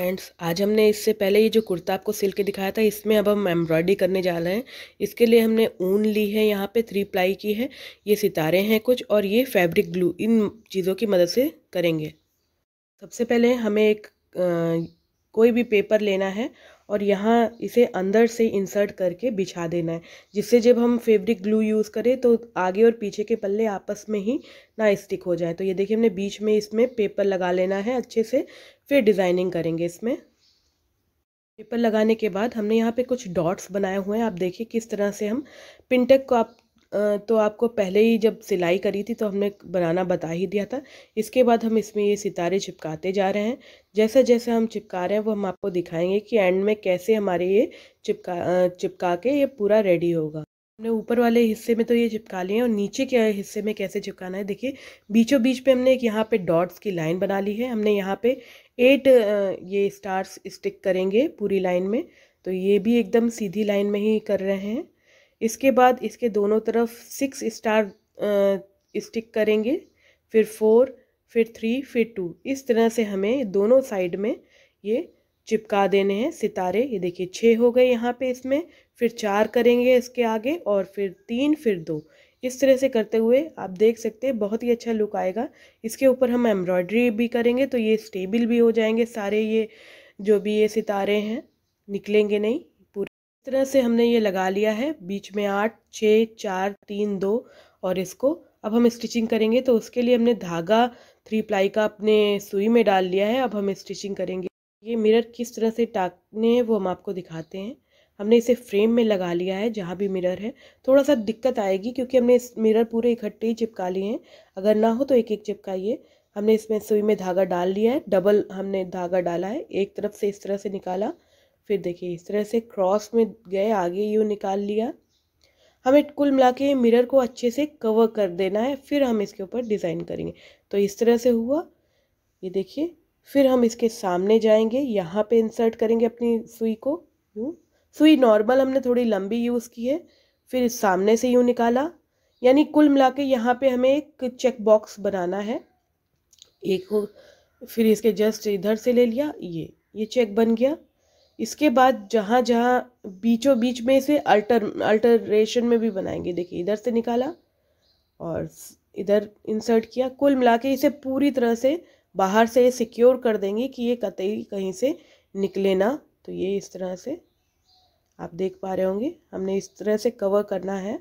Friends, आज हमने इससे पहले ये जो कुर्ता आपको सिल के दिखाया था, इसमें अब हम एम्ब्रॉयडरी करने जा रहे हैं। इसके लिए हमने ऊन ली है, यहाँ पे 3 प्लाई की है, ये सितारे हैं कुछ, और ये फैब्रिक ग्लू, इन चीज़ों की मदद से करेंगे। सबसे पहले हमें एक कोई भी पेपर लेना है और यहाँ इसे अंदर से इंसर्ट करके बिछा देना है, जिससे जब हम फैब्रिक ग्लू यूज़ करें तो आगे और पीछे के पल्ले आपस में ही ना स्टिक हो जाए। तो ये देखिए, हमने बीच में इसमें पेपर लगा लेना है अच्छे से, फिर डिज़ाइनिंग करेंगे। इसमें पेपर लगाने के बाद हमने यहाँ पे कुछ डॉट्स बनाए हुए हैं। आप देखिए किस तरह से हम पिनटेक को तो आपको पहले ही जब सिलाई करी थी तो हमने बनाना बता ही दिया था। इसके बाद हम इसमें ये सितारे चिपकाते जा रहे हैं। जैसे जैसे हम चिपका रहे हैं वो हम आपको दिखाएंगे कि एंड में कैसे हमारे ये चिपका के ये पूरा रेडी होगा। हमने ऊपर वाले हिस्से में तो ये चिपका लिए हैं, और नीचे के हिस्से में कैसे चिपकाना है देखिए। बीचों बीच पे हमने एक यहाँ पे डॉट्स की लाइन बना ली है। हमने यहाँ पे 8 ये स्टार्स स्टिक करेंगे पूरी लाइन में, तो ये भी एकदम सीधी लाइन में ही कर रहे हैं। इसके बाद इसके दोनों तरफ 6 स्टार स्टिक करेंगे, फिर 4, फिर 3, फिर 2। इस तरह से हमें दोनों साइड में ये चिपका देने हैं सितारे। ये देखिए 6 हो गए यहाँ पे इसमें, फिर 4 करेंगे इसके आगे, और फिर 3, फिर 2। इस तरह से करते हुए आप देख सकते हैं बहुत ही अच्छा लुक आएगा। इसके ऊपर हम एम्ब्रॉयडरी भी करेंगे तो ये स्टेबल भी हो जाएंगे सारे, ये जो भी ये सितारे हैं निकलेंगे नहीं। इस तरह से हमने ये लगा लिया है। बीच में 8, 6, 4, 3, 2, और इसको अब हम स्टिचिंग करेंगे। तो उसके लिए हमने धागा 3 प्लाई का अपने सुई में डाल लिया है। अब हम स्टिचिंग करेंगे। ये मिरर किस तरह से टाकने हैं वो हम आपको दिखाते हैं। हमने इसे फ्रेम में लगा लिया है जहाँ भी मिरर है। थोड़ा सा दिक्कत आएगी क्योंकि हमने इस मिरर पूरे इकट्ठे ही चिपका लिए हैं। अगर ना हो तो एक एक चिपकाइए। हमने इसमें सुई में धागा डाल लिया है, डबल हमने धागा डाला है। एक तरफ से इस तरह से निकाला, फिर देखिए इस तरह से क्रॉस में गए, आगे यूँ निकाल लिया। हमें कुल मिला के मिरर को अच्छे से कवर कर देना है, फिर हम इसके ऊपर डिज़ाइन करेंगे। तो इस तरह से हुआ, ये देखिए। फिर हम इसके सामने जाएंगे, यहाँ पे इंसर्ट करेंगे अपनी सुई को। यूँ सुई नॉर्मल हमने थोड़ी लंबी यूज़ की है, फिर इस सामने से यूँ निकाला। यानी कुल मिला के यहाँ पे हमें एक चेक बॉक्स बनाना है एक को। फिर इसके जस्ट इधर से ले लिया, ये चेक बन गया। इसके बाद जहाँ जहाँ बीचों बीच में से अल्टरेशन में भी बनाएंगे। देखिए इधर से निकाला और इधर इंसर्ट किया। कुल मिला के इसे पूरी तरह से बाहर से सिक्योर कर देंगे कि ये कतई कहीं से निकले ना। तो ये इस तरह से आप देख पा रहे होंगे, हमने इस तरह से कवर करना है।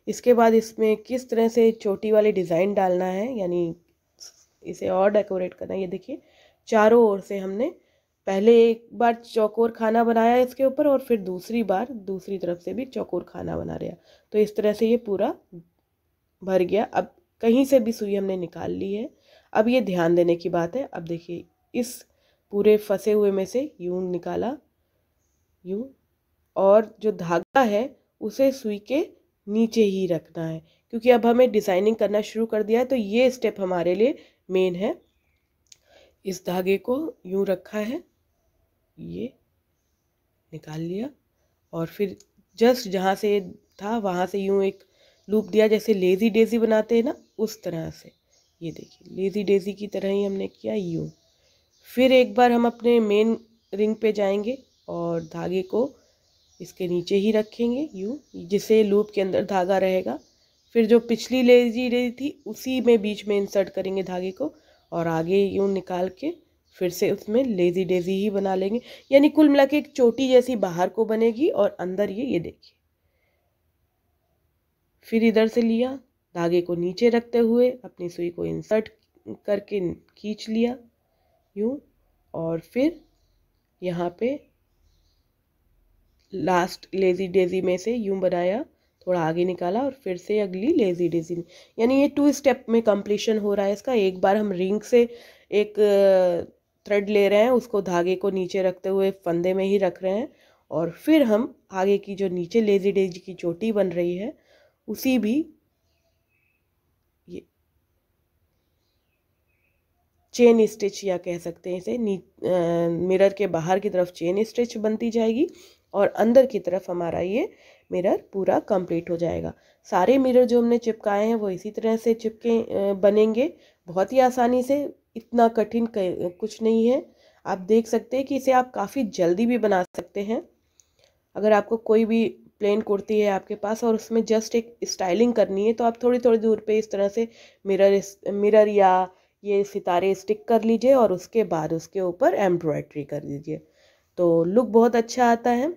इसके बाद इसमें किस तरह से चोटी वाली डिज़ाइन डालना है, यानी इसे और डेकोरेट करना है। ये देखिए चारों ओर से हमने पहले एक बार चौकोर खाना बनाया इसके ऊपर, और फिर दूसरी बार दूसरी तरफ से भी चौकोर खाना बना रहा। तो इस तरह से ये पूरा भर गया। अब कहीं से भी सुई हमने निकाल ली है। अब ये ध्यान देने की बात है। अब देखिए इस पूरे फंसे हुए में से यूँ निकाला, यूँ, और जो धागा है उसे सुई के नीचे ही रखना है, क्योंकि अब हमें डिज़ाइनिंग करना शुरू कर दिया है। तो ये स्टेप हमारे लिए मेन है। इस धागे को यूँ रखा है, ये निकाल लिया, और फिर जस्ट जहाँ से था वहाँ से यूँ एक लूप दिया, जैसे लेज़ी डेज़ी बनाते हैं ना, उस तरह से। ये देखिए लेज़ी डेज़ी की तरह ही हमने किया यूँ। फिर एक बार हम अपने मेन रिंग पे जाएंगे और धागे को इसके नीचे ही रखेंगे यूँ, जिससे लूप के अंदर धागा रहेगा। फिर जो पिछली लेज़ी डेज़ी थी उसी में बीच में इंसर्ट करेंगे धागे को, और आगे यूँ निकाल के फिर से उसमें लेज़ी डेज़ी ही बना लेंगे। यानी कुल मिला के एक चोटी जैसी बाहर को बनेगी, और अंदर ये देखिए। फिर इधर से लिया, धागे को नीचे रखते हुए अपनी सुई को इंसर्ट करके खींच लिया यूँ, और फिर यहाँ पे लास्ट लेज़ी डेज़ी में से यूँ बनाया, थोड़ा आगे निकाला, और फिर से अगली लेज़ी डेज़ी। यानी ये 2 स्टेप में कंप्लीशन हो रहा है इसका। एक बार हम रिंग से एक थ्रेड ले रहे हैं, उसको धागे को नीचे रखते हुए फंदे में ही रख रहे हैं, और फिर हम आगे की जो नीचे लेज़ी डेज़ी की चोटी बन रही है उसी भी ये चेन स्टिच, या कह सकते हैं इसे मिरर के बाहर की तरफ चेन स्टिच बनती जाएगी, और अंदर की तरफ हमारा ये मिरर पूरा कंप्लीट हो जाएगा। सारे मिरर जो हमने चिपकाए हैं वो इसी तरह से चिपके बनेंगे बहुत ही आसानी से। इतना कठिन कुछ नहीं है। आप देख सकते हैं कि इसे आप काफ़ी जल्दी भी बना सकते हैं। अगर आपको कोई भी प्लेन कुर्ती है आपके पास और उसमें जस्ट एक स्टाइलिंग करनी है, तो आप थोड़ी थोड़ी दूर पे इस तरह से मिरर या ये सितारे स्टिक कर लीजिए और उसके बाद उसके ऊपर एम्ब्रॉयडरी कर दीजिए, तो लुक बहुत अच्छा आता है।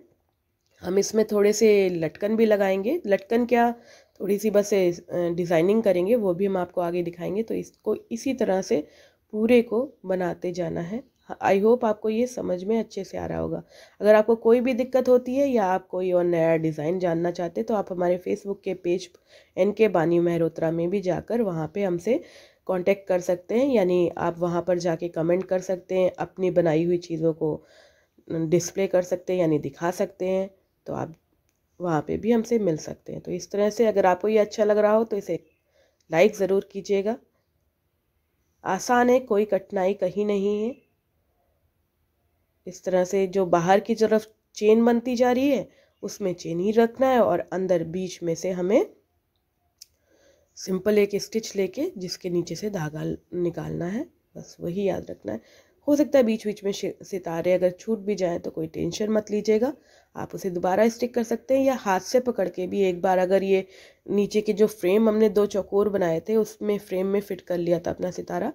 हम इसमें थोड़े से लटकन भी लगाएंगे, लटकन क्या, थोड़ी सी बस डिज़ाइनिंग करेंगे, वो भी हम आपको आगे दिखाएंगे। तो इसको इसी तरह से पूरे को बनाते जाना है। आई होप आपको ये समझ में अच्छे से आ रहा होगा। अगर आपको कोई भी दिक्कत होती है या आप कोई और नया डिज़ाइन जानना चाहते हैं तो आप हमारे फेसबुक के पेज NK बानी मेहरोत्रा में भी जाकर वहाँ पे हमसे कांटेक्ट कर सकते हैं, यानी आप वहाँ पर जाके कमेंट कर सकते हैं, अपनी बनाई हुई चीज़ों को डिस्प्ले कर सकते हैं यानी दिखा सकते हैं, तो आप वहाँ पे भी हमसे मिल सकते हैं। तो इस तरह से अगर आपको ये अच्छा लग रहा हो तो इसे लाइक ज़रूर कीजिएगा। आसान है, कोई कठिनाई कहीं नहीं है। इस तरह से जो बाहर की तरफ चेन बनती जा रही है उसमें चेन ही रखना है और अंदर बीच में से हमें सिंपल एक स्टिच लेके जिसके नीचे से धागा निकालना है, बस वही याद रखना है। हो सकता है बीच बीच में सितारे अगर छूट भी जाए तो कोई टेंशन मत लीजिएगा, आप उसे दोबारा स्टिक कर सकते हैं या हाथ से पकड़ के भी एक बार, अगर ये नीचे के जो फ्रेम हमने 2 चौकोर बनाए थे उसमें फ्रेम में फिट कर लिया था अपना सितारा,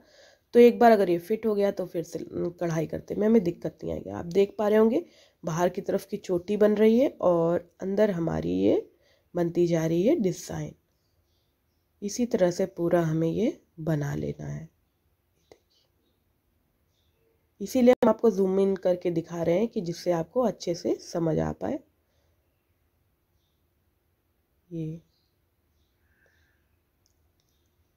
तो एक बार अगर ये फिट हो गया तो फिर से कढ़ाई करते में हमें दिक्कत नहीं आएगी। आप देख पा रहे होंगे बाहर की तरफ की चोटी बन रही है और अंदर हमारी ये बनती जा रही है डिज़ाइन। इसी तरह से पूरा हमें ये बना लेना है। इसीलिए हम आपको जूम इन करके दिखा रहे हैं कि जिससे आपको अच्छे से समझ आ पाए। ये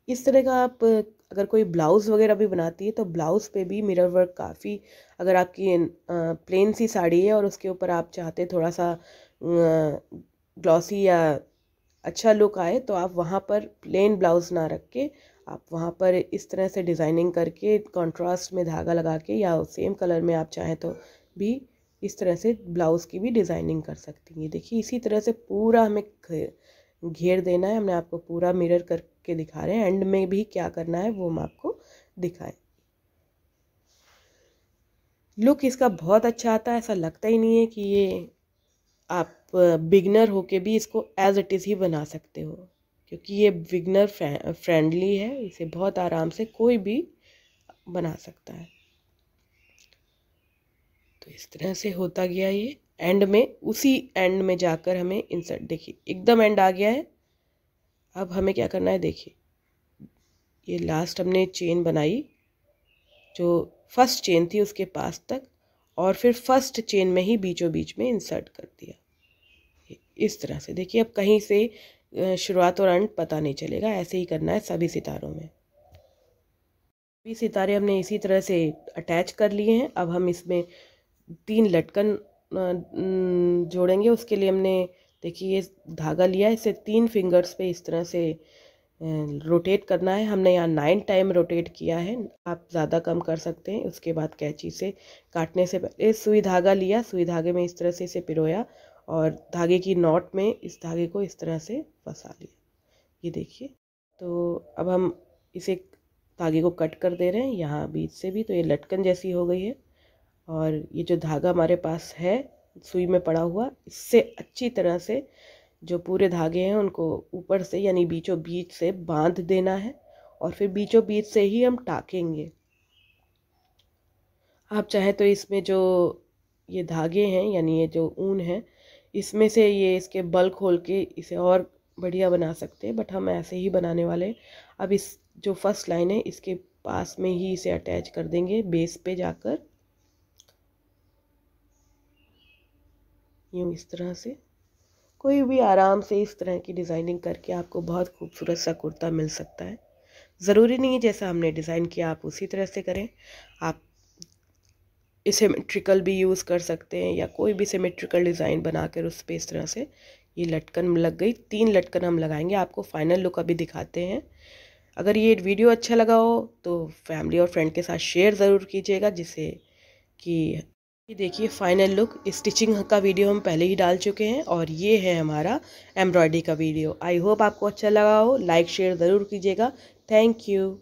इस तरह का आप अगर कोई ब्लाउज़ वगैरह भी बनाती है तो ब्लाउज़ पे भी मिरर वर्क काफ़ी, अगर आपकी प्लेन सी साड़ी है और उसके ऊपर आप चाहते थोड़ा सा ग्लॉसी या अच्छा लुक आए तो आप वहाँ पर प्लेन ब्लाउज़ ना रख के आप वहाँ पर इस तरह से डिज़ाइनिंग करके कॉन्ट्रास्ट में धागा लगा के या सेम कलर में आप चाहें तो भी इस तरह से ब्लाउज़ की भी डिज़ाइनिंग कर सकती हैं। देखिए इसी तरह से पूरा हमें घेर देना है। हमने आपको पूरा मिरर करके दिखा रहे हैं, एंड में भी क्या करना है वो हम आपको दिखाएं। लुक इसका बहुत अच्छा आता है, ऐसा लगता ही नहीं है कि ये आप बिगनर होके भी इसको एज इट इज़ ही बना सकते हो, क्योंकि ये बिगनर फ्रेंडली है, इसे बहुत आराम से कोई भी बना सकता है। तो इस तरह से होता गया ये एंड में, उसी एंड में जाकर हमें इंसर्ट, देखिए एकदम एंड आ गया है। अब हमें क्या करना है, देखिए ये लास्ट हमने चेन बनाई जो फर्स्ट चेन थी उसके पास तक, और फिर फर्स्ट चेन में ही बीचों बीच में इंसर्ट कर दिया इस तरह से। देखिए अब कहीं से शुरुआत और अंत पता नहीं चलेगा, ऐसे ही करना है सभी सितारों में। सभी सितारे हमने इसी तरह से अटैच कर लिए हैं। अब हम इसमें 3 लटकन जोड़ेंगे। उसके लिए हमने देखिए ये धागा लिया है, इसे 3 फिंगर्स पे इस तरह से रोटेट करना है। हमने यहाँ 9 टाइम रोटेट किया है, आप ज़्यादा कम कर सकते हैं। उसके बाद कैंची से काटने से पहले सुई धागा लिया, सुई धागे में इस तरह से इसे पिरोया और धागे की नॉट में इस धागे को इस तरह से फंसा लिया। ये देखिए, तो अब हम इसे धागे को कट कर दे रहे हैं यहाँ बीच से भी, तो ये लटकन जैसी हो गई है। और ये जो धागा हमारे पास है सुई में पड़ा हुआ, इससे अच्छी तरह से जो पूरे धागे हैं उनको ऊपर से यानी बीचों बीच से बांध देना है और फिर बीचों बीच से ही हम टाकेंगे। आप चाहे तो इसमें जो ये धागे हैं यानी ये जो ऊन है इसमें से ये इसके बल खोल के इसे और बढ़िया बना सकते हैं, बट हम ऐसे ही बनाने वाले हैं। अब इस जो फर्स्ट लाइन है इसके पास में ही इसे अटैच कर देंगे बेस पे जाकर, यूँ इस तरह से। कोई भी आराम से इस तरह की डिज़ाइनिंग करके आपको बहुत खूबसूरत सा कुर्ता मिल सकता है। ज़रूरी नहीं है जैसा हमने डिज़ाइन किया आप उसी तरह से करें, आप सिमेट्रिकल भी यूज़ कर सकते हैं या कोई भी सिमेट्रिकल डिज़ाइन बनाकर उस पर इस तरह से ये लटकन लग गई। 3 लटकन हम लगाएंगे, आपको फाइनल लुक अभी दिखाते हैं। अगर ये वीडियो अच्छा लगा हो तो फैमिली और फ्रेंड के साथ शेयर ज़रूर कीजिएगा, जिससे कि ये देखिए फाइनल लुक। स्टिचिंग का वीडियो हम पहले ही डाल चुके हैं और ये है हमारा एम्ब्रॉयडरी का वीडियो। आई होप आपको अच्छा लगा हो, लाइक शेयर ज़रूर कीजिएगा। Thank you.